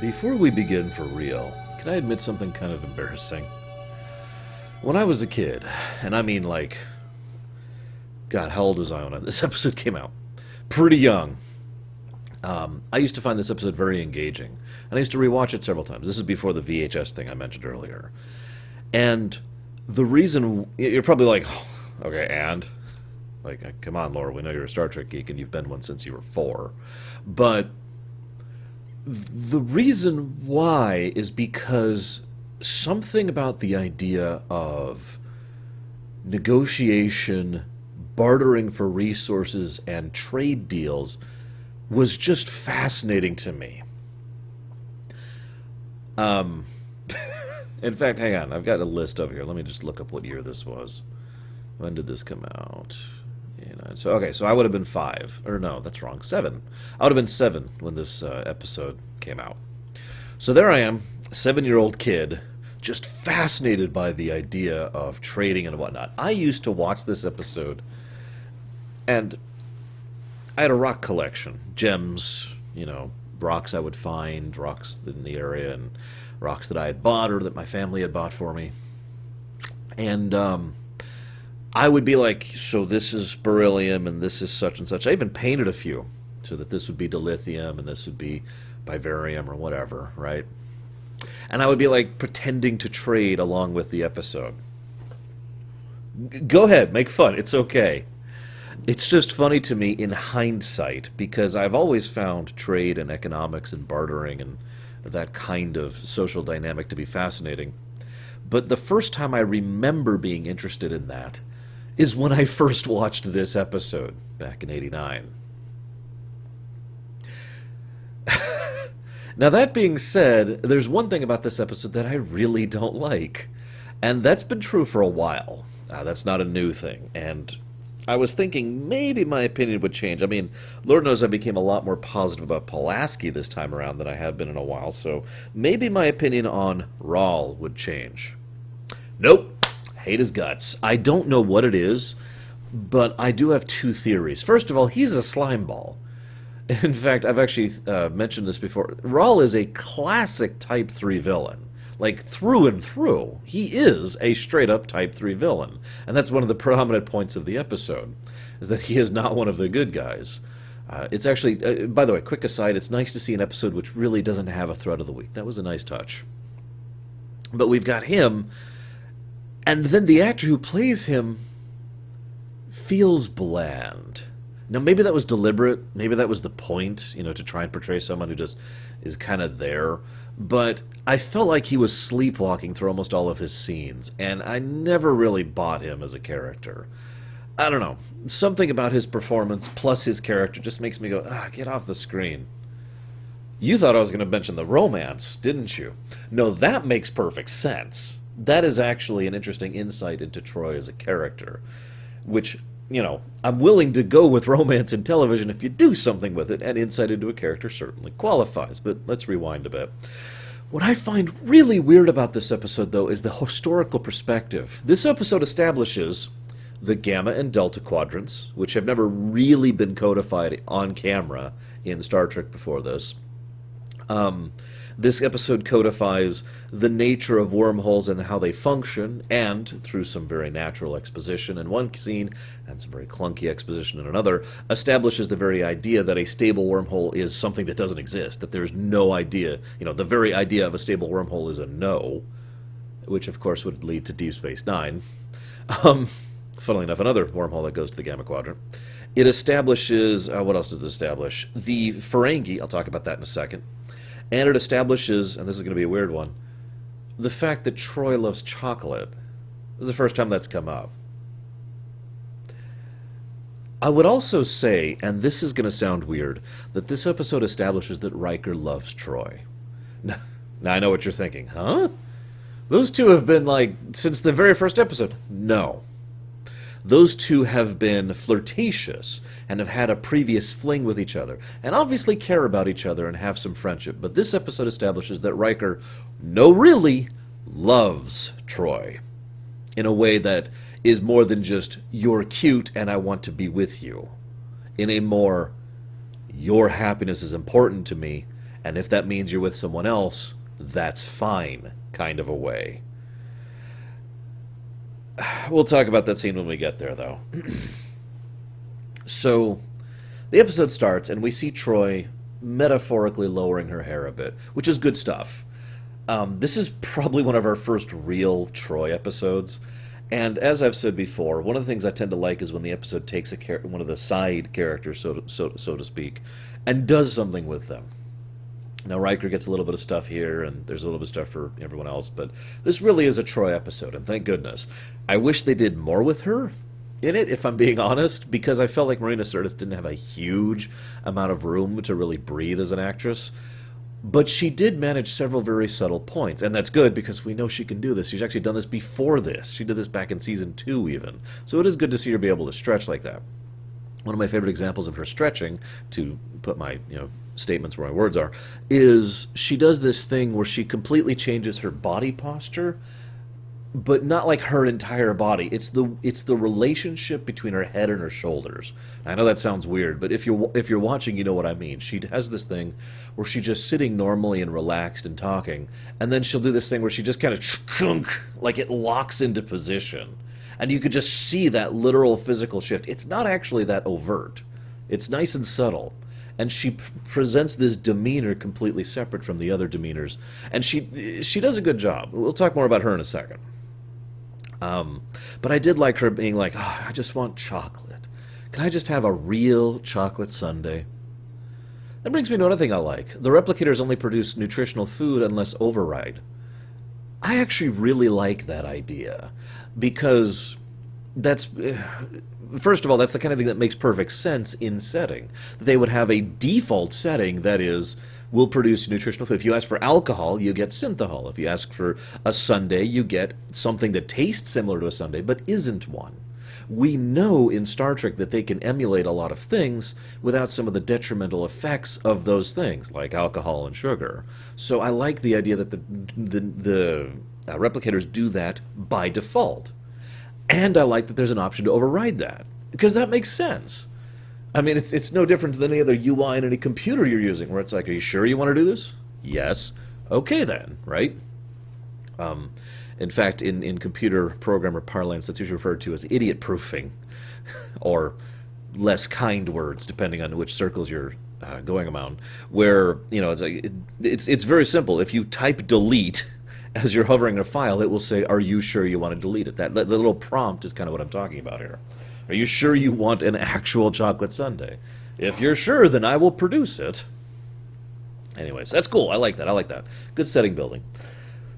Before we begin for real, can I admit something kind of embarrassing? When I was a kid, and I mean like, God, how old was I when this episode came out? Pretty young. I used to find this episode very engaging, and I used to rewatch it several times. This is before the VHS thing I mentioned earlier. And the reason, you're probably like, oh, okay, and? Like, come on, Laura, we know you're a Star Trek geek, and you've been one since you were 4. But the reason why is because something about the idea of negotiation, bartering for resources, and trade deals was just fascinating to me. In fact, hang on, I've got a list over here. Let me just look up what year this was. When did this come out? So I would have been 5. Or no, that's wrong. 7. I would have been 7 when this episode came out. So there I am, a 7-year-old kid, just fascinated by the idea of trading and whatnot. I used to watch this episode, and I had a rock collection. Gems, rocks I would find, rocks in the area, and rocks that I had bought or that my family had bought for me. And I would be like, so this is beryllium and this is such and such. I even painted a few so that this would be dilithium and this would be vivarium or whatever, right? And I would be like pretending to trade along with the episode. Go ahead, make fun. It's okay. It's just funny to me in hindsight because I've always found trade and economics and bartering and that kind of social dynamic to be fascinating. But the first time I remember being interested in that is when I first watched this episode back in '89. Now, that being said, there's one thing about this episode that I really don't like, and that's been true for a while. That's not a new thing, and I was thinking maybe my opinion would change. I mean, Lord knows I became a lot more positive about Pulaski this time around than I have been in a while, so maybe my opinion on Rahl would change. Nope. Hate his guts. I don't know what it is, but I do have 2 theories. First of all, he's a slime ball. In fact, I've actually mentioned this before. Rahl is a classic Type 3 villain. Like, through and through. He is a straight-up Type 3 villain. And that's one of the prominent points of the episode, is that he is not one of the good guys. It's actually, by the way, quick aside, it's nice to see an episode which really doesn't have a threat of the week. That was a nice touch. But we've got him, and then the actor who plays him feels bland. Now, maybe that was deliberate. Maybe that was the point, to try and portray someone who just is kind of there. But I felt like he was sleepwalking through almost all of his scenes, and I never really bought him as a character. I don't know. Something about his performance plus his character just makes me go, get off the screen. You thought I was going to mention the romance, didn't you? No, that makes perfect sense. That is actually an interesting insight into Troi as a character, which, I'm willing to go with romance in television if you do something with it, and insight into a character certainly qualifies, but let's rewind a bit. What I find really weird about this episode, though, is the historical perspective. This episode establishes the Gamma and Delta quadrants, which have never really been codified on camera in Star Trek before this. This episode codifies the nature of wormholes and how they function, and, through some very natural exposition in one scene, and some very clunky exposition in another, establishes the very idea that a stable wormhole is something that doesn't exist, that there's no idea, the very idea of a stable wormhole is a no, which of course would lead to Deep Space Nine. Funnily enough, another wormhole that goes to the Gamma Quadrant. It establishes, what else does it establish? The Ferengi, I'll talk about that in a second. And it establishes, and this is going to be a weird one, the fact that Troi loves chocolate. This is the first time that's come up. I would also say, and this is going to sound weird, that this episode establishes that Riker loves Troi. Now I know what you're thinking. Huh? Those two have been since the very first episode. No. Those two have been flirtatious and have had a previous fling with each other, and obviously care about each other and have some friendship. But this episode establishes that Riker, really, loves Troi in a way that is more than just, you're cute and I want to be with you. In a more, your happiness is important to me, And if that means you're with someone else, that's fine, kind of a way. We'll talk about that scene when we get there, though. So, the episode starts, and we see Troi metaphorically lowering her hair a bit, which is good stuff. This is probably one of our first real Troi episodes, and as I've said before, one of the things I tend to like is when the episode takes one of the side characters, so to speak, and does something with them. Now, Riker gets a little bit of stuff here, and there's a little bit of stuff for everyone else, but this really is a Troi episode, and thank goodness. I wish they did more with her in it, if I'm being honest, because I felt like Marina Sirtis didn't have a huge amount of room to really breathe as an actress. But she did manage several very subtle points, and that's good because we know she can do this. She's actually done this before this. She did this back in Season 2, even. So it is good to see her be able to stretch like that. One of my favorite examples of her stretching, to put my statements where my words are, is she does this thing where she completely changes her body posture, but not like her entire body. It's the relationship between her head and her shoulders. I know that sounds weird, but if you're watching, you know what I mean. She has this thing where she's just sitting normally and relaxed and talking, and then she'll do this thing where she just kind of like it locks into position. And you could just see that literal physical shift. It's not actually that overt. It's nice and subtle. And she presents this demeanor completely separate from the other demeanors. And she does a good job. We'll talk more about her in a second. But I did like her being like, I just want chocolate. Can I just have a real chocolate sundae? That brings me to another thing I like. The replicators only produce nutritional food unless override. I actually really like that idea, because that's, first of all, that's the kind of thing that makes perfect sense in setting. That they would have a default setting that is, will produce nutritional food. If you ask for alcohol, you get synthahol. If you ask for a sundae, you get something that tastes similar to a sundae, but isn't one. We know in Star Trek that they can emulate a lot of things without some of the detrimental effects of those things, like alcohol and sugar. So I like the idea that the replicators do that by default. And I like that there's an option to override that, because that makes sense. I mean, it's no different than any other UI in any computer you're using, where it's like, are you sure you want to do this? Yes. Okay then, right? In fact, in computer programmer parlance, that's usually referred to as idiot proofing, or less kind words, depending on which circles you're going around. Where it's like it's very simple. If you type delete as you're hovering a file, it will say, "Are you sure you want to delete it?" That little prompt is kind of what I'm talking about here. Are you sure you want an actual chocolate sundae? If you're sure, then I will produce it. Anyways, that's cool. I like that. I like that. Good setting building.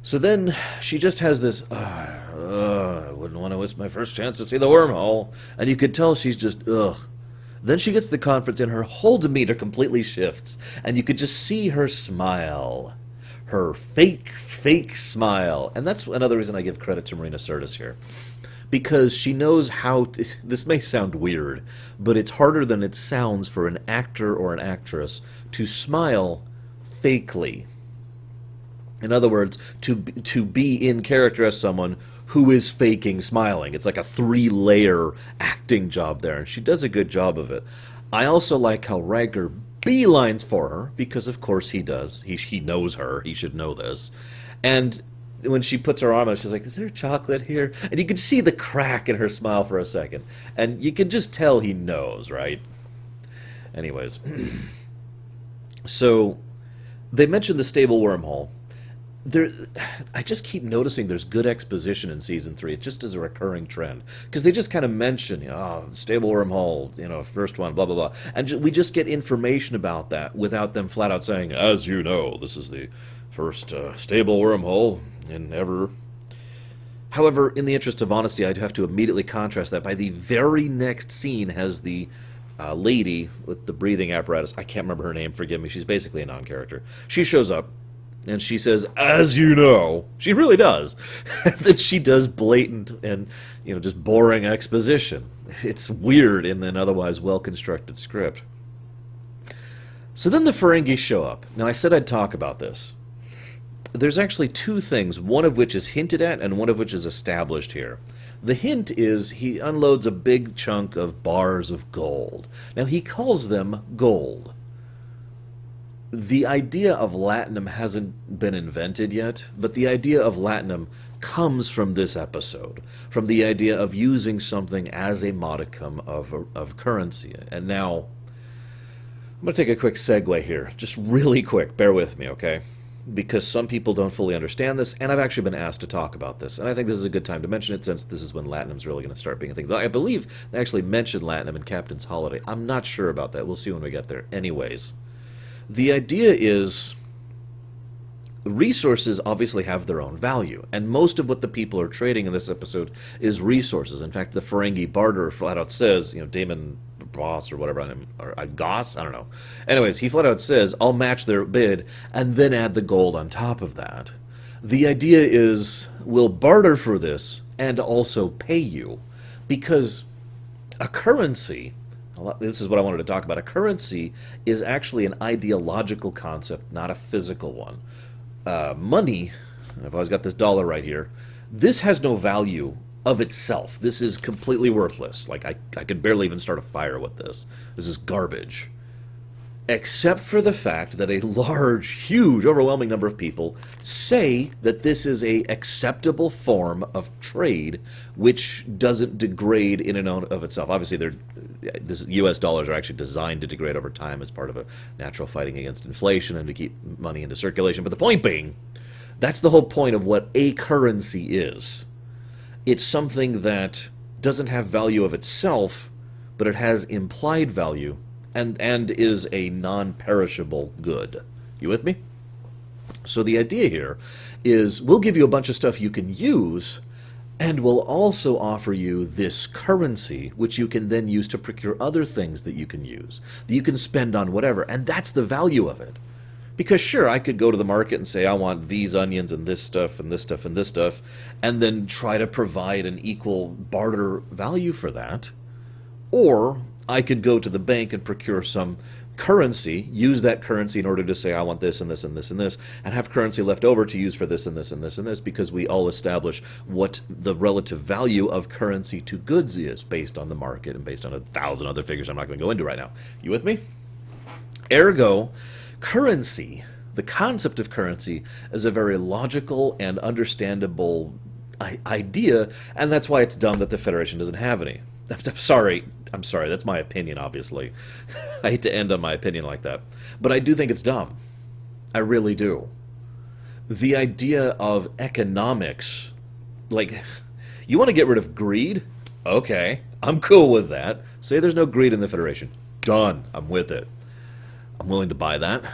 So then she just has this, I wouldn't want to waste my first chance to see the wormhole. And you could tell she's just, ugh. Then she gets to the conference and her whole demeanor completely shifts. And you could just see her smile. Her fake smile. And that's another reason I give credit to Marina Sirtis here. Because she knows how to, this may sound weird, but it's harder than it sounds for an actor or an actress to smile fakely. In other words, to be in character as someone who is faking smiling. It's like a 3-layer acting job there, and she does a good job of it. I also like how Riker beelines for her, because of course he does. He knows her. He should know this. And when she puts her arm out, she's like, is there chocolate here? And you can see the crack in her smile for a second. And you can just tell he knows, right? Anyways. So, they mentioned the stable wormhole. I just keep noticing there's good exposition in Season 3. It just is a recurring trend. Because they just kind of mention, stable wormhole, first one, blah, blah, blah. And we just get information about that without them flat out saying, as you know, this is the first stable wormhole in ever. However, in the interest of honesty, I'd have to immediately contrast that by the very next scene has the lady with the breathing apparatus. I can't remember her name, forgive me. She's basically a non-character. She shows up. And she says, as you know. She really does. That she does blatant and, just boring exposition. It's weird in an otherwise well-constructed script. So then the Ferengi show up. Now, I said I'd talk about this. There's actually two things, one of which is hinted at and one of which is established here. The hint is he unloads a big chunk of bars of gold. Now, he calls them gold. the idea of latinum hasn't been invented yet, but the idea of latinum comes from this episode, from the idea of using something as a modicum of currency. And now, I'm going to take a quick segue here, just really quick, bear with me, okay? Because some people don't fully understand this, and I've actually been asked to talk about this, and I think this is a good time to mention it since this is when latinum's really going to start being a thing. I believe they actually mentioned latinum in Captain's Holiday. I'm not sure about that. We'll see when we get there. Anyways, the idea is resources obviously have their own value, and most of what the people are trading in this episode is resources. In fact, the Ferengi barter flat out says, Damon Boss or whatever, or Goss, I don't know. Anyways, he flat out says, I'll match their bid and then add the gold on top of that. The idea is, we'll barter for this and also pay you, because a currency, this is what I wanted to talk about, a currency is actually an ideological concept, not a physical one. Money, I've always got this dollar right here, this has no value of itself. This is completely worthless. Like, I could barely even start a fire with this. This is garbage. Except for the fact that a large, huge, overwhelming number of people say that this is a acceptable form of trade which doesn't degrade in and of itself. Obviously, U.S. dollars are actually designed to degrade over time as part of a natural fighting against inflation and to keep money into circulation. But the point being, that's the whole point of what a currency is. It's something that doesn't have value of itself, but it has implied value and is a non-perishable good. You with me? So the idea here is we'll give you a bunch of stuff you can use, and we'll also offer you this currency, which you can then use to procure other things that you can use, that you can spend on whatever, and that's the value of it. Because sure, I could go to the market and say, I want these onions and this stuff and this stuff and this stuff, and then try to provide an equal barter value for that. Or I could go to the bank and procure some currency, use that currency in order to say, I want this and this and this and this, and have currency left over to use for this and this and this and this, because we all establish what the relative value of currency to goods is based on the market and based on 1,000 other figures I'm not going to go into right now. You with me? Ergo, currency, the concept of currency, is a very logical and understandable idea, and that's why it's dumb that the Federation doesn't have any. I'm sorry, that's my opinion, obviously. I hate to end on my opinion like that. But I do think it's dumb. I really do. The idea of economics, like, you want to get rid of greed? Okay, I'm cool with that. Say there's no greed in the Federation. Done. I'm with it. I'm willing to buy that.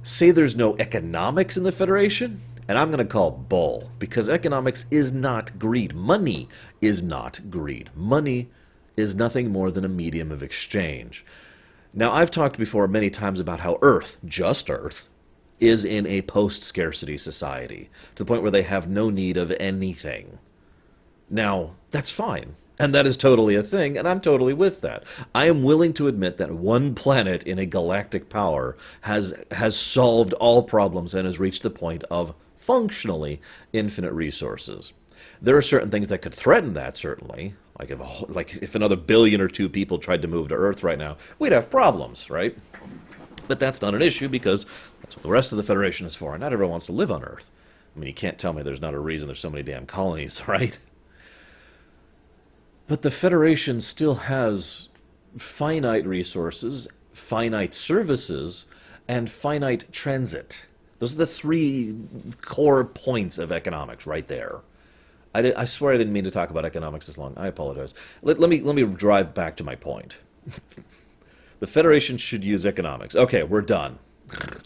Say there's no economics in the Federation, and I'm going to call bull, because economics is not greed. Money is not greed. Money is nothing more than a medium of exchange. Now, I've talked before many times about how Earth, just Earth, is in a post-scarcity society, to the point where they have no need of anything. Now, that's fine. And that is totally a thing, and I'm totally with that. I am willing to admit that one planet in a galactic power has solved all problems and has reached the point of functionally infinite resources. There are certain things that could threaten that, certainly. Like if another billion or two people tried to move to Earth right now, we'd have problems, right? But that's not an issue, because that's what the rest of the Federation is for. Not everyone wants to live on Earth. I mean, you can't tell me there's not a reason there's so many damn colonies, right? But the Federation still has finite resources, finite services, and finite transit. Those are the three core points of economics right there. I swear I didn't mean to talk about economics this long. I apologize. Let me drive back to my point. The Federation should use economics. Okay, we're done.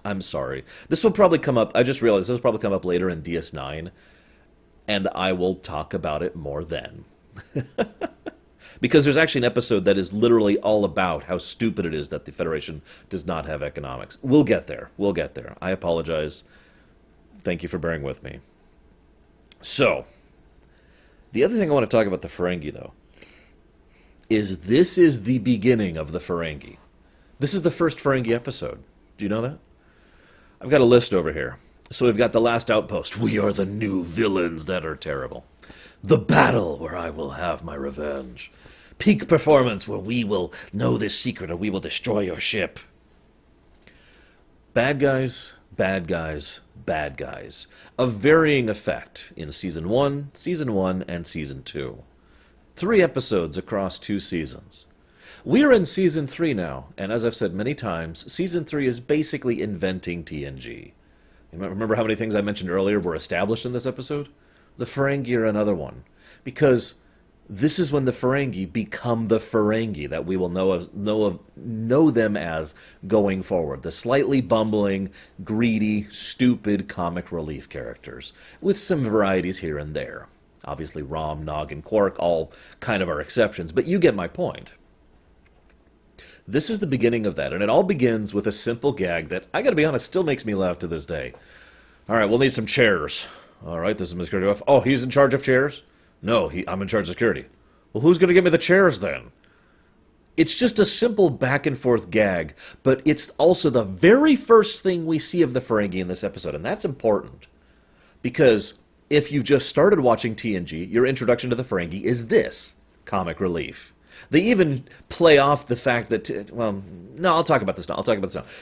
I'm sorry. This will probably come up, I just realized this will probably come up later in DS9, and I will talk about it more then. Because there's actually an episode that is literally all about how stupid it is that the Federation does not have economics. We'll get there. We'll get there. I apologize. Thank you for bearing with me. So, the other thing I want to talk about the Ferengi, though, is this is the beginning of the Ferengi. This is the first Ferengi episode. Do you know that? I've got a list over here. So we've got the last outpost. We are the new villains that are terrible. The battle where I will have my revenge. Peak performance where we will know this secret or we will destroy your ship. Bad guys, bad guys, bad guys. Of varying effect in Season 1, and Season 2. 3 episodes across 2 seasons. We're in Season 3 now, and as I've said many times, Season 3 is basically inventing TNG. Remember how many things I mentioned earlier were established in this episode? The Ferengi are another one. Because this is when the Ferengi become the Ferengi that we will know them as going forward. The slightly bumbling, greedy, stupid comic relief characters, with some varieties here and there. Obviously Rom, Nog, and Quark all kind of are exceptions, but you get my point. This is the beginning of that, and it all begins with a simple gag that, I gotta be honest, still makes me laugh to this day. Alright, we'll need some chairs. Alright, this is Mr. Security. Oh, he's in charge of chairs? No, I'm in charge of security. Well, who's gonna give me the chairs then? It's just a simple back and forth gag, but it's also the very first thing we see of the Ferengi in this episode, and that's important. Because if you've just started watching TNG, your introduction to the Ferengi is this, comic relief. They even play off the fact that, well, no, I'll talk about this now.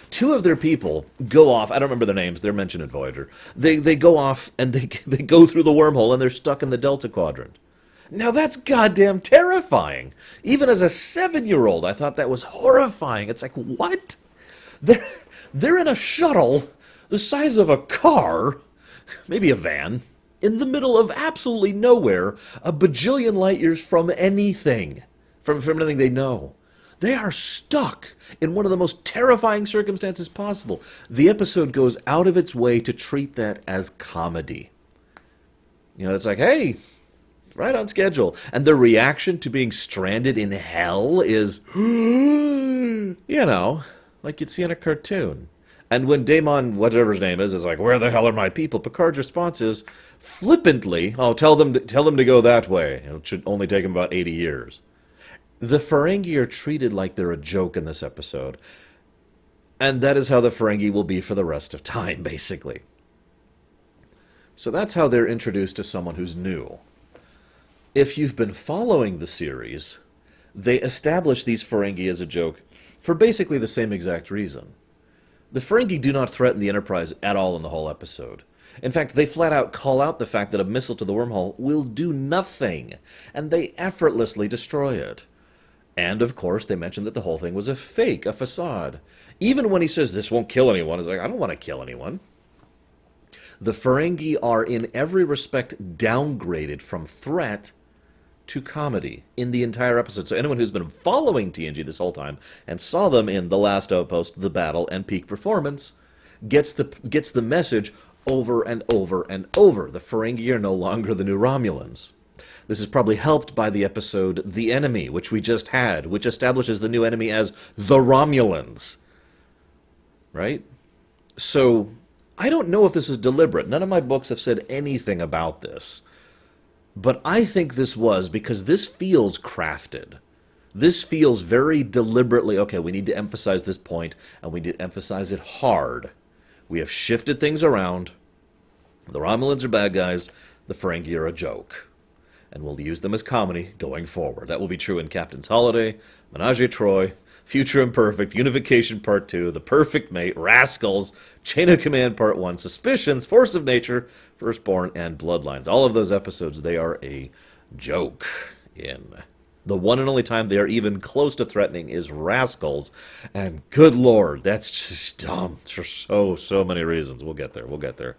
2 of their people go off. I don't remember their names. They're mentioned in Voyager. They go off and they go through the wormhole and they're stuck in the Delta Quadrant. Now that's goddamn terrifying. Even as a 7-year-old, I thought that was horrifying. It's like, what? They're in a shuttle the size of a car, maybe a van, in the middle of absolutely nowhere, a bajillion light years from anything. From anything they know. They are stuck in one of the most terrifying circumstances possible. The episode goes out of its way to treat that as comedy. You know, it's like, hey, right on schedule. And their reaction to being stranded in hell is, you know, like you'd see in a cartoon. And when Damon, whatever his name is like, where the hell are my people? Picard's response is, flippantly, oh, tell them to go that way. It should only take them about 80 years. The Ferengi are treated like they're a joke in this episode. And that is how the Ferengi will be for the rest of time, basically. So that's how they're introduced to someone who's new. If you've been following the series, they establish these Ferengi as a joke for basically the same exact reason. The Ferengi do not threaten the Enterprise at all in the whole episode. In fact, they flat out call out the fact that a missile to the wormhole will do nothing, and they effortlessly destroy it. And, of course, they mention that the whole thing was a fake, a facade. Even when he says, this won't kill anyone, it's like, I don't want to kill anyone. The Ferengi are, in every respect, downgraded from threat to comedy in the entire episode. So anyone who's been following TNG this whole time and saw them in The Last Outpost, The Battle, and Peak Performance gets the message over and over and over. The Ferengi are no longer the new Romulans. This is probably helped by the episode The Enemy, which we just had, which establishes the new enemy as the Romulans. Right? So, I don't know if this is deliberate. None of my books have said anything about this. But I think this was, because this feels crafted. This feels very deliberately, okay, we need to emphasize this point, and we need to emphasize it hard. We have shifted things around. The Romulans are bad guys. The Ferengi are a joke. And we'll use them as comedy going forward. That will be true in Captain's Holiday, Menage a Troi, Future Imperfect, Unification Part 2, The Perfect Mate, Rascals, Chain of Command Part 1, Suspicions, Force of Nature, Firstborn, and Bloodlines. All of those episodes, they are a joke in. The one and only time they are even close to threatening is Rascals. And good lord, that's just dumb for so many reasons. We'll get there.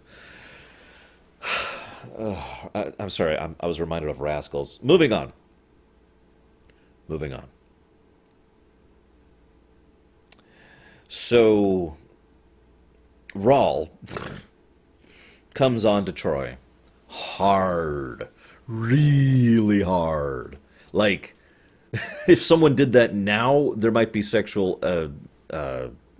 I'm sorry, I was reminded of Rascals. Moving on. So, Rahl comes on to Troi. Hard. Really hard. Like, if someone did that now, there might be sexual,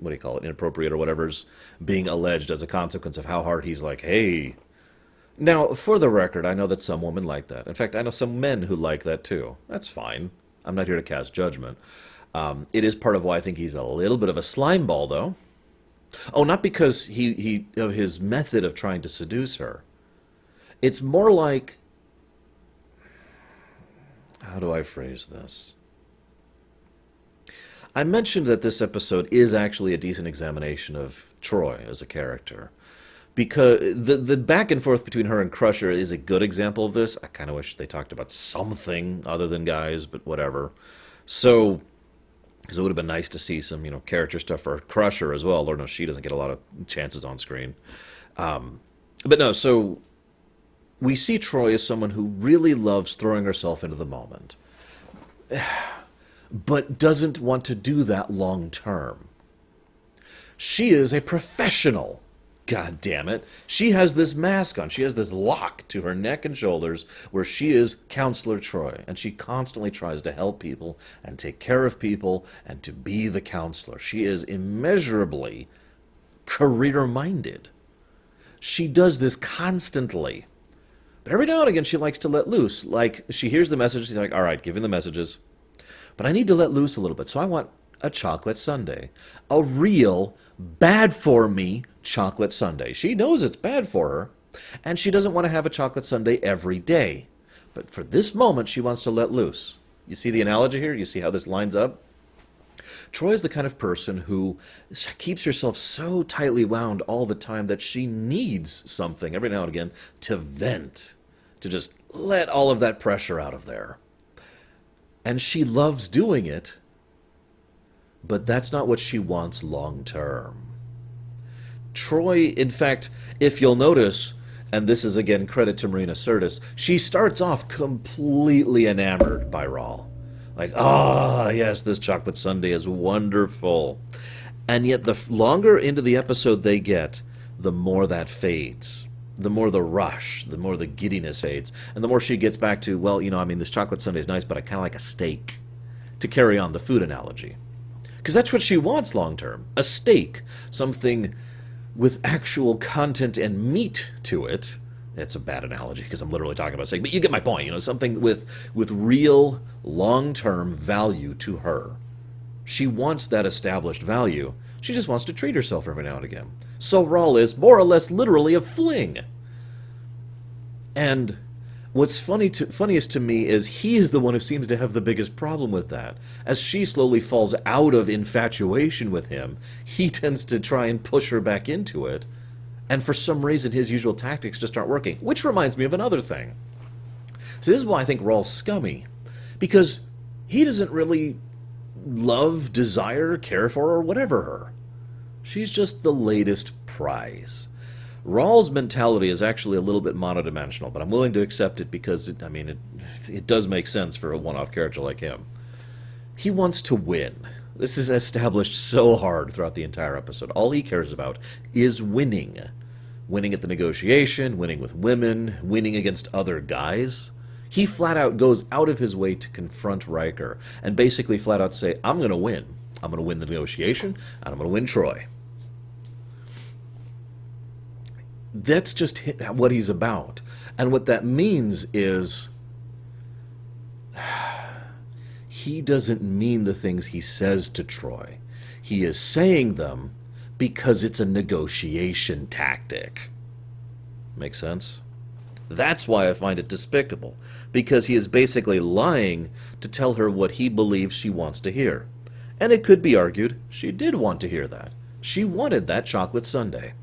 inappropriate or whatever's being alleged as a consequence of how hard he's like, hey. Now, for the record, I know that some women like that. In fact, I know some men who like that too. That's fine. I'm not here to cast judgment. It is part of why I think he's a little bit of a slimeball, though. Oh, not because he of his method of trying to seduce her. It's more like... How do I phrase this? I mentioned that this episode is actually a decent examination of Troi as a character. Because the back and forth between her and Crusher is a good example of this. I kind of wish they talked about something other than guys, but whatever. So, because it would have been nice to see some, character stuff for Crusher as well. Lord knows she doesn't get a lot of chances on screen. But no, so we see Troi as someone who really loves throwing herself into the moment, but doesn't want to do that long term. She is a professional. God damn it. She has this mask on. She has this lock to her neck and shoulders where she is Counselor Troi. And she constantly tries to help people and take care of people and to be the counselor. She is immeasurably career-minded. She does this constantly. But every now and again she likes to let loose. Like, she hears the message, she's like, all right, give me the messages. But I need to let loose a little bit, so I want a chocolate sundae. A real, bad-for-me chocolate sundae. She knows it's bad for her, and she doesn't want to have a chocolate sundae every day. But for this moment, she wants to let loose. You see the analogy here? You see how this lines up? Troi is the kind of person who keeps herself so tightly wound all the time that she needs something every now and again to vent, to just let all of that pressure out of there. And she loves doing it, but that's not what she wants long term. Troi, in fact, if you'll notice, and this is again credit to Marina Sirtis, she starts off completely enamored by Rahl. Like, yes, this chocolate sundae is wonderful. And yet the longer into the episode they get, the more that fades. The more the rush, the more the giddiness fades. And the more she gets back to, well, this chocolate sundae is nice, but I kind of like a steak. To carry on the food analogy. Because that's what she wants long term. A steak. Something with actual content and meat to it. It's a bad analogy because I'm literally talking about steak. But you get my point. Something with real long-term value to her. She wants that established value. She just wants to treat herself every now and again. So Rahl is more or less literally a fling. And what's funniest to me is he is the one who seems to have the biggest problem with that. As she slowly falls out of infatuation with him, he tends to try and push her back into it. And for some reason, his usual tactics just aren't working. Which reminds me of another thing. So this is why I think Rahl's scummy. Because he doesn't really love, desire, care for, or whatever her. She's just the latest prize. Rahl's mentality is actually a little bit monodimensional, but I'm willing to accept it because, it does make sense for a one-off character like him. He wants to win. This is established so hard throughout the entire episode. All he cares about is winning. Winning at the negotiation, winning with women, winning against other guys. He flat out goes out of his way to confront Riker and basically flat out say, I'm going to win. I'm going to win the negotiation, and I'm going to win Troi. That's just what he's about. And what that means is he doesn't mean the things he says to Troi. He is saying them because it's a negotiation tactic. Make sense? That's why I find it despicable, because he is basically lying to tell her what he believes she wants to hear. And it could be argued she did want to hear that. She wanted that chocolate sundae.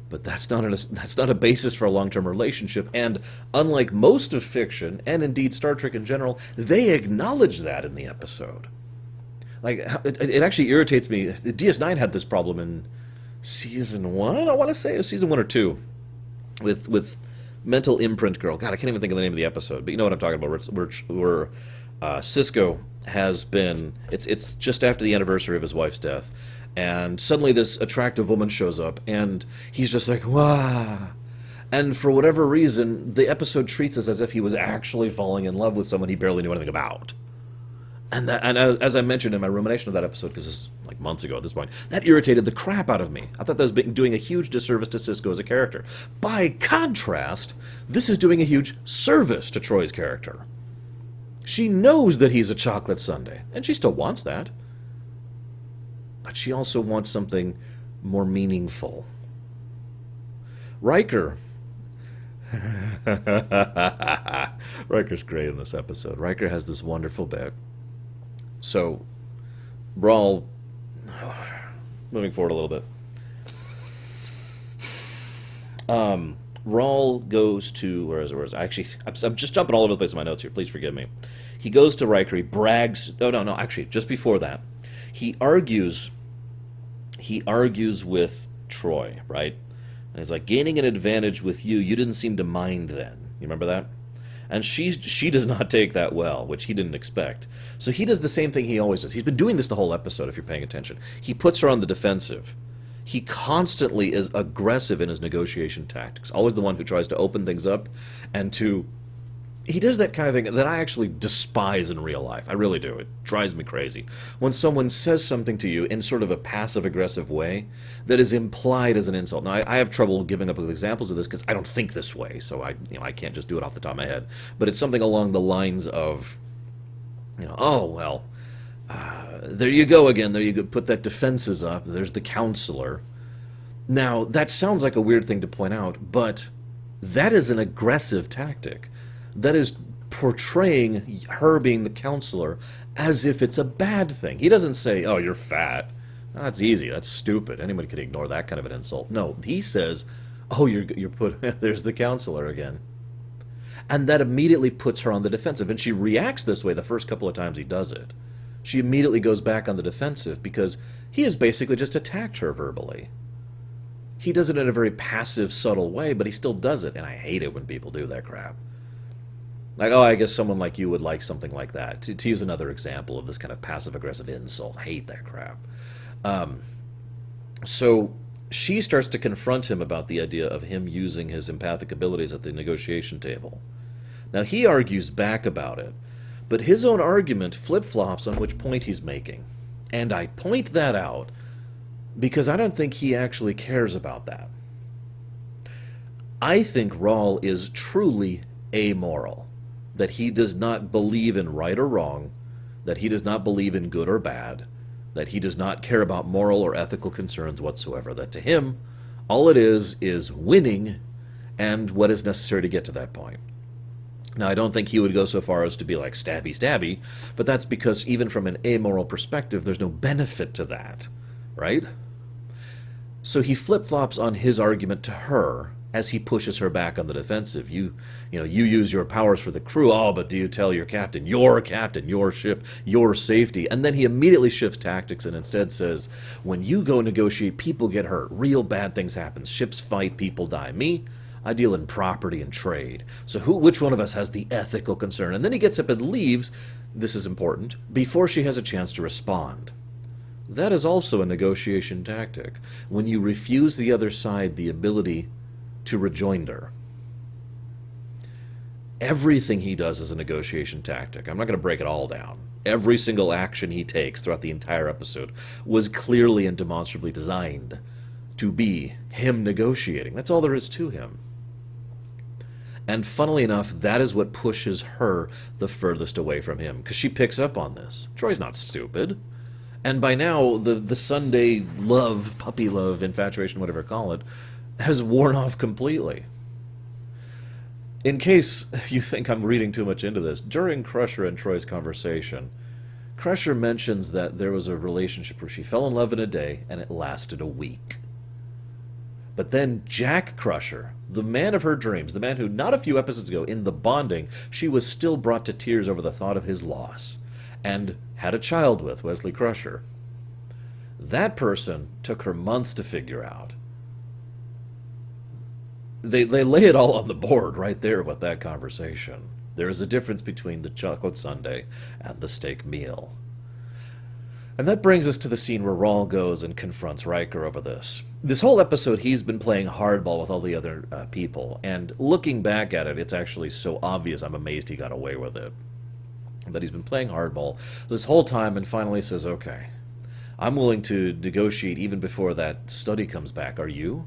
But that's not a basis for a long-term relationship, and unlike most of fiction, and indeed Star Trek in general, they acknowledge that in the episode. Like, it actually irritates me. DS9 had this problem in Season 1, I want to say. It was Season 1 or 2, with Mental Imprint Girl. God, I can't even think of the name of the episode, but you know what I'm talking about, where Cisco has been... It's just after the anniversary of his wife's death, and suddenly this attractive woman shows up, and he's just like, wow. And for whatever reason, the episode treats us as if he was actually falling in love with someone he barely knew anything about. And as I mentioned in my rumination of that episode, because this is like months ago at this point, that irritated the crap out of me. I thought that was doing a huge disservice to Cisco as a character. By contrast, this is doing a huge service to Troi's character. She knows that he's a chocolate sundae, and she still wants that. But she also wants something more meaningful. Riker. Riker's great in this episode. Riker has this wonderful bit. So, Rahl, moving forward a little bit. Rahl goes to where is it? Actually, I'm just jumping all over the place in my notes here. Please forgive me. He goes to Riker. He brags. No. Actually, just before that, he argues. He argues with Troi, right? And he's like, gaining an advantage with you. You didn't seem to mind then. You remember that? And she does not take that well, which he didn't expect. So he does the same thing he always does. He's been doing this the whole episode, if you're paying attention. He puts her on the defensive. He constantly is aggressive in his negotiation tactics. Always the one who tries to open things up and to... He does that kind of thing that I actually despise in real life. I really do. It drives me crazy. When someone says something to you in sort of a passive-aggressive way that is implied as an insult. Now, I have trouble giving up with examples of this because I don't think this way, so I can't just do it off the top of my head. But it's something along the lines of, oh, well, there you go again. There you go. Put that defenses up. There's the counselor. Now, that sounds like a weird thing to point out, but that is an aggressive tactic. That is portraying her being the counselor as if it's a bad thing. He doesn't say, oh, you're fat. That's easy. That's stupid. Anybody could ignore that kind of an insult. No, he says, oh, you're put. There's the counselor again. And that immediately puts her on the defensive. And she reacts this way the first couple of times he does it. She immediately goes back on the defensive because he has basically just attacked her verbally. He does it in a very passive, subtle way, but he still does it. And I hate it when people do that crap. Like, oh, I guess someone like you would like something like that. To use another example of this kind of passive-aggressive insult. I hate that crap. So she starts to confront him about the idea of him using his empathic abilities at the negotiation table. Now, he argues back about it, but his own argument flip-flops on which point he's making. And I point that out because I don't think he actually cares about that. I think Rahl is truly amoral. That he does not believe in right or wrong, that he does not believe in good or bad, that he does not care about moral or ethical concerns whatsoever, that to him, all it is winning and what is necessary to get to that point. Now, I don't think he would go so far as to be like stabby stabby, but that's because even from an amoral perspective, there's no benefit to that, right? So he flip-flops on his argument to her as he pushes her back on the defensive. You use your powers for the crew. Oh, but do you tell your captain, your ship, your safety? And then he immediately shifts tactics and instead says, when you go negotiate, people get hurt. Real bad things happen. Ships fight, people die. Me, I deal in property and trade. So which one of us has the ethical concern? And then he gets up and leaves, this is important, before she has a chance to respond. That is also a negotiation tactic. When you refuse the other side the ability to rejoinder. Everything he does is a negotiation tactic. I'm not going to break it all down. Every single action he takes throughout the entire episode was clearly and demonstrably designed to be him negotiating. That's all there is to him. And funnily enough, that is what pushes her the furthest away from him, because she picks up on this. Troy's not stupid. And by now, the Sunday love, puppy love, infatuation, whatever you call it, has worn off completely. In case you think I'm reading too much into this, during Crusher and Troy's conversation, Crusher mentions that there was a relationship where she fell in love in a day and it lasted a week. But then Jack Crusher, the man of her dreams, the man who not a few episodes ago in The Bonding, she was still brought to tears over the thought of his loss, and had a child with Wesley Crusher. That person took her months to figure out. They lay it all on the board right there with that conversation. There is a difference between the chocolate sundae and the steak meal. And that brings us to the scene where Rahl goes and confronts Riker over this. This whole episode, he's been playing hardball with all the other people, and looking back at it, it's actually so obvious I'm amazed he got away with it. But he's been playing hardball this whole time and finally says, okay, I'm willing to negotiate even before that study comes back. Are you?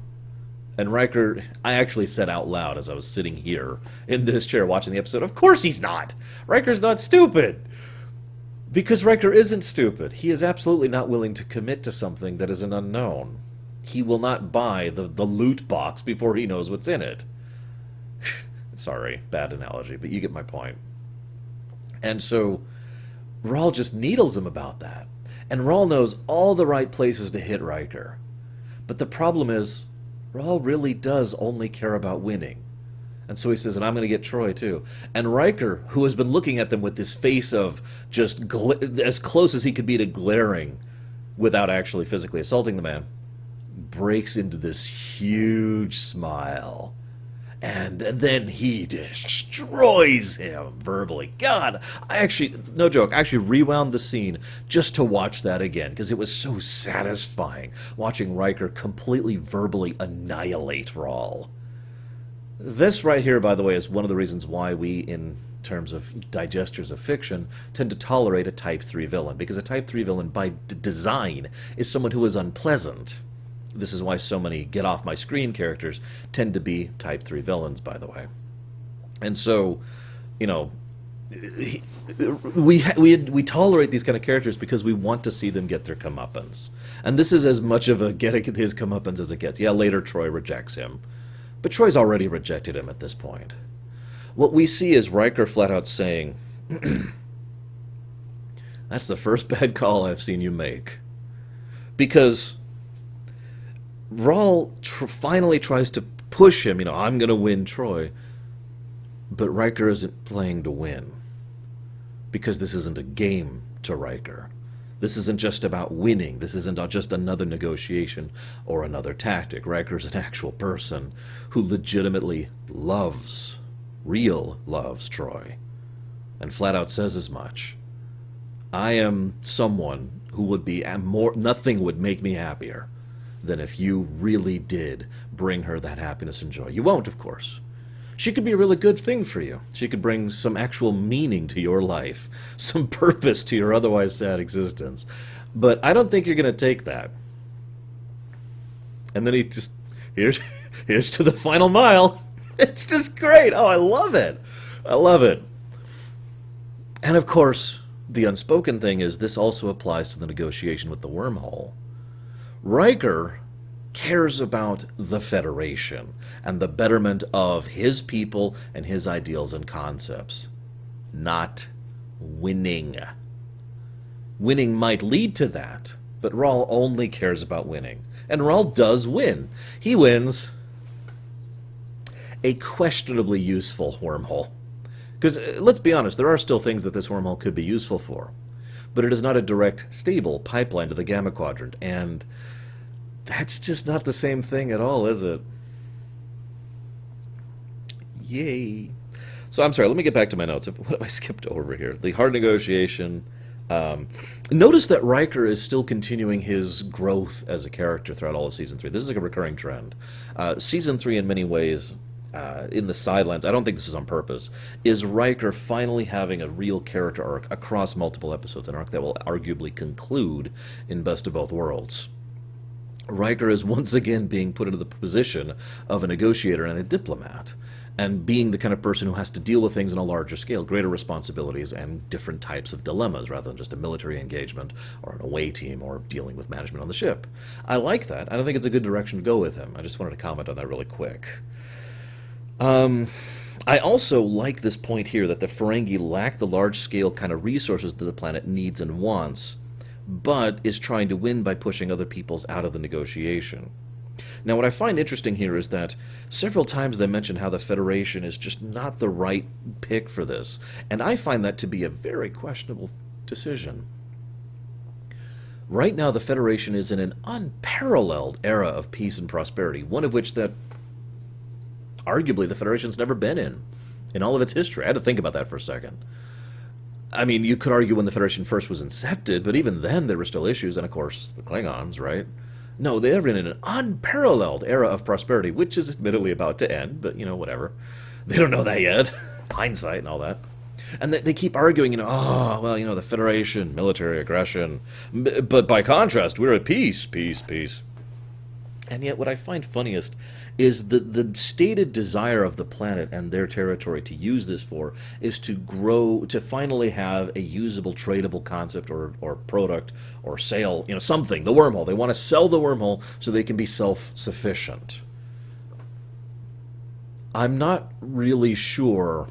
And Riker, I actually said out loud as I was sitting here in this chair watching the episode, of course he's not! Riker's not stupid! Because Riker isn't stupid. He is absolutely not willing to commit to something that is an unknown. He will not buy the loot box before he knows what's in it. Sorry, bad analogy, but you get my point. And so Rahl just needles him about that. And Rahl knows all the right places to hit Riker. But the problem is, Rahl really does only care about winning. And so he says, and I'm going to get Troi too. And Riker, who has been looking at them with this face of just as close as he could be to glaring without actually physically assaulting the man, breaks into this huge smile. And then he destroys him verbally. God, I actually, no joke, I actually rewound the scene just to watch that again, because it was so satisfying watching Riker completely verbally annihilate Rahl. This right here, by the way, is one of the reasons why we, in terms of digesters of fiction, tend to tolerate a Type 3 villain, because a Type 3 villain, by design, is someone who is unpleasant. This is why so many get-off-my-screen characters tend to be Type 3 villains, by the way. And so, you know, we tolerate these kind of characters because we want to see them get their comeuppance. And this is as much of a get his comeuppance as it gets. Yeah, later Troi rejects him. But Troy's already rejected him at this point. What we see is Riker flat out saying, that's the first bad call I've seen you make. Because Rahl finally tries to push him, I'm going to win Troi. But Riker isn't playing to win. Because this isn't a game to Riker. This isn't just about winning. This isn't just another negotiation or another tactic. Riker's an actual person who legitimately loves Troi. And flat out says as much. I am someone who would be nothing would make me happier than if you really did bring her that happiness and joy. You won't, of course. She could be a really good thing for you. She could bring some actual meaning to your life, some purpose to your otherwise sad existence. But I don't think you're going to take that. And then he just, here's to the final mile. It's just great. Oh, I love it. I love it. And of course, the unspoken thing is this also applies to the negotiation with the wormhole. Riker cares about the Federation and the betterment of his people and his ideals and concepts, not winning. Winning might lead to that, but Rahl only cares about winning. And Rahl does win. He wins a questionably useful wormhole. Because, let's be honest, there are still things that this wormhole could be useful for. But it is not a direct, stable pipeline to the Gamma Quadrant, and that's just not the same thing at all, is it? Yay. So I'm sorry, let me get back to my notes. What have I skipped over here? The hard negotiation. Notice that Riker is still continuing his growth as a character throughout all of Season 3. This is like a recurring trend. Season 3, in many ways, in the sidelines, I don't think this is on purpose, is Riker finally having a real character arc across multiple episodes, an arc that will arguably conclude in Best of Both Worlds. Riker is once again being put into the position of a negotiator and a diplomat, and being the kind of person who has to deal with things on a larger scale, greater responsibilities and different types of dilemmas, rather than just a military engagement or an away team or dealing with management on the ship. I like that. I don't think it's a good direction to go with him. I just wanted to comment on that really quick. I also like this point here that the Ferengi lack the large-scale kind of resources that the planet needs and wants, but is trying to win by pushing other peoples out of the negotiation. Now, what I find interesting here is that several times they mention how the Federation is just not the right pick for this, and I find that to be a very questionable decision. Right now, the Federation is in an unparalleled era of peace and prosperity, one of which that arguably the Federation's never been in all of its history. I had to think about that for a second. I mean, you could argue when the Federation first was incepted, but even then there were still issues, and of course, the Klingons, right? No, they're in an unparalleled era of prosperity, which is admittedly about to end, but, whatever. They don't know that yet. Hindsight and all that. And they keep arguing, the Federation, military aggression, but by contrast, we're at peace, peace, peace. And yet what I find funniest is the stated desire of the planet and their territory to use this for is to grow, to finally have a usable, tradable concept or product or sale, something, the wormhole. They want to sell the wormhole so they can be self-sufficient. I'm not really sure,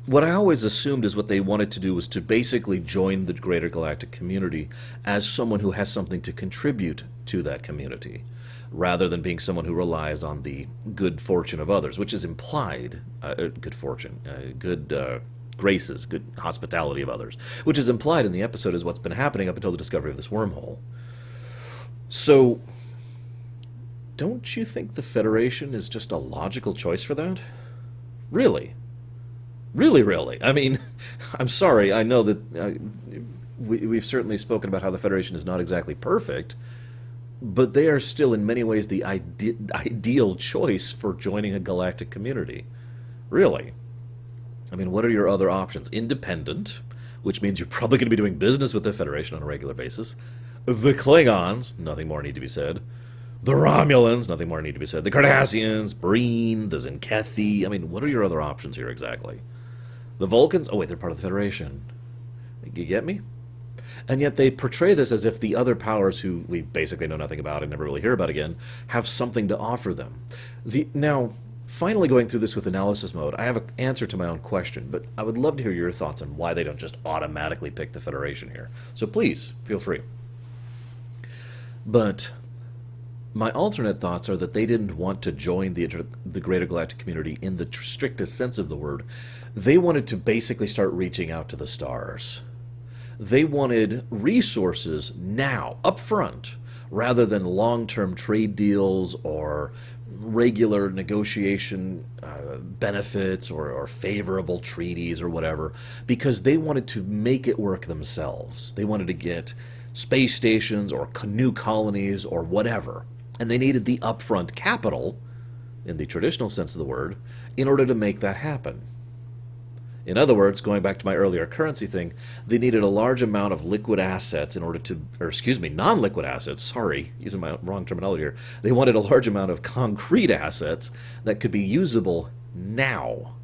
what I always assumed is what they wanted to do was to basically join the greater galactic community as someone who has something to contribute to that community, rather than being someone who relies on the good fortune of others, which is implied, good fortune, good graces, good hospitality of others, which is implied in the episode is what's been happening up until the discovery of this wormhole. So, don't you think the Federation is just a logical choice for that? Really? Really, really. I mean, I'm sorry, I know that we've certainly spoken about how the Federation is not exactly perfect, but they are still in many ways the ideal choice for joining a galactic community. Really. I mean, what are your other options? Independent, which means you're probably going to be doing business with the Federation on a regular basis. The Klingons, nothing more need to be said. The Romulans, nothing more need to be said. The Cardassians, Breen, the Zenkethi. I mean, what are your other options here exactly? The Vulcans? Oh, wait, they're part of the Federation. You get me? And yet they portray this as if the other powers, who we basically know nothing about and never really hear about again, have something to offer them. Now, finally going through this with analysis mode, I have an answer to my own question, but I would love to hear your thoughts on why they don't just automatically pick the Federation here. So please, feel free. But my alternate thoughts are that they didn't want to join the greater galactic community in the strictest sense of the word. They wanted to basically start reaching out to the stars. They wanted resources now, up front, rather than long-term trade deals or regular negotiation benefits or favorable treaties or whatever, because they wanted to make it work themselves. They wanted to get space stations or new colonies or whatever. And they needed the upfront capital, in the traditional sense of the word, in order to make that happen. In other words, going back to my earlier currency thing, they needed a large amount of liquid assets in order to, or excuse me, non-liquid assets, sorry, using my wrong terminology here. They wanted a large amount of concrete assets that could be usable now.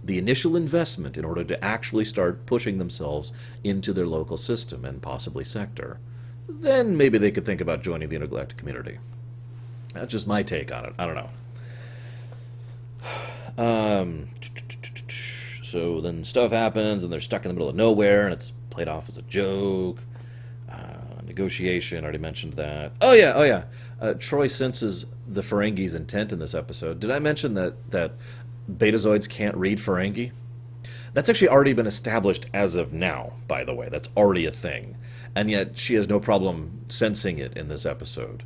The initial investment in order to actually start pushing themselves into their local system and possibly sector. Then maybe they could think about joining the intergalactic community. That's just my take on it. I don't know. So then stuff happens, and they're stuck in the middle of nowhere, and it's played off as a joke. Negotiation, already mentioned that. Oh yeah. Troi senses the Ferengi's intent in this episode. Did I mention that Betazoids can't read Ferengi? That's actually already been established as of now, by the way. That's already a thing. And yet she has no problem sensing it in this episode.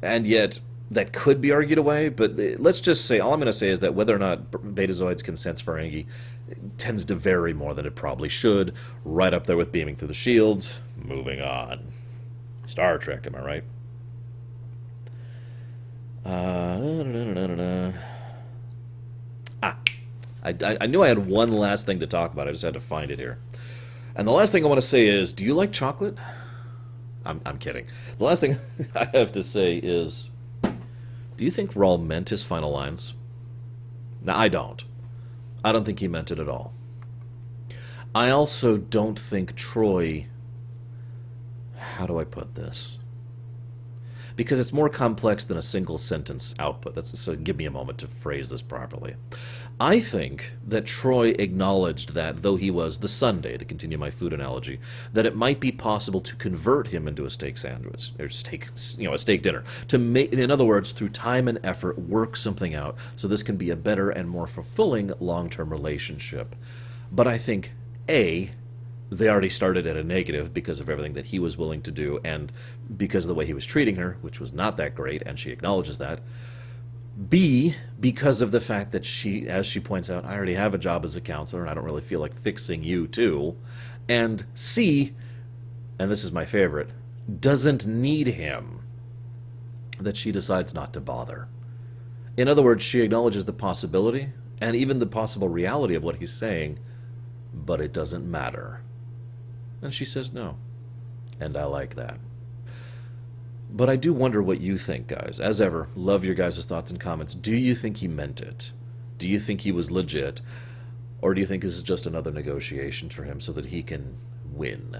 And yet that could be argued away, but let's just say, all I'm going to say is that whether or not Betazoids can sense Ferengi tends to vary more than it probably should, right up there with beaming through the shields. Moving on. Star Trek, am I right? I knew I had one last thing to talk about. I just had to find it here. And the last thing I want to say is, do you like chocolate? I'm kidding. The last thing I have to say is, do you think Rahl meant his final lines? Now, I don't. I don't think he meant it at all. I also don't think Troi... How do I put this? Because it's more complex than a single sentence output. So give me a moment to phrase this properly. I think that Troi acknowledged that, though he was the Sunday, to continue my food analogy, that it might be possible to convert him into a steak sandwich, or a steak dinner. To make, in other words, through time and effort, work something out so this can be a better and more fulfilling long-term relationship. But I think, A, they already started at a negative because of everything that he was willing to do and because of the way he was treating her, which was not that great, and she acknowledges that. B, because of the fact that she, as she points out, I already have a job as a counselor and I don't really feel like fixing you too. And C, and this is my favorite, doesn't need him, that she decides not to bother. In other words, she acknowledges the possibility and even the possible reality of what he's saying, but it doesn't matter. And she says no. And I like that. But I do wonder what you think, guys. As ever, love your guys' thoughts and comments. Do you think he meant it? Do you think he was legit? Or do you think this is just another negotiation for him so that he can win?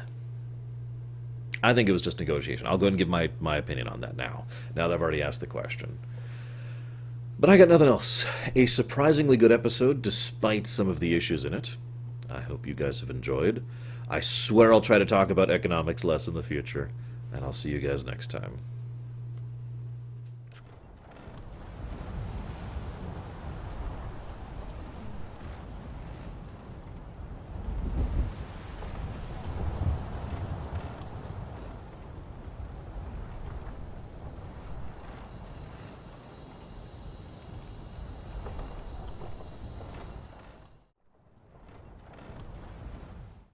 I think it was just negotiation. I'll go ahead and give my opinion on that now that I've already asked the question. But I got nothing else. A surprisingly good episode, despite some of the issues in it. I hope you guys have enjoyed. I swear I'll try to talk about economics less in the future, and I'll see you guys next time.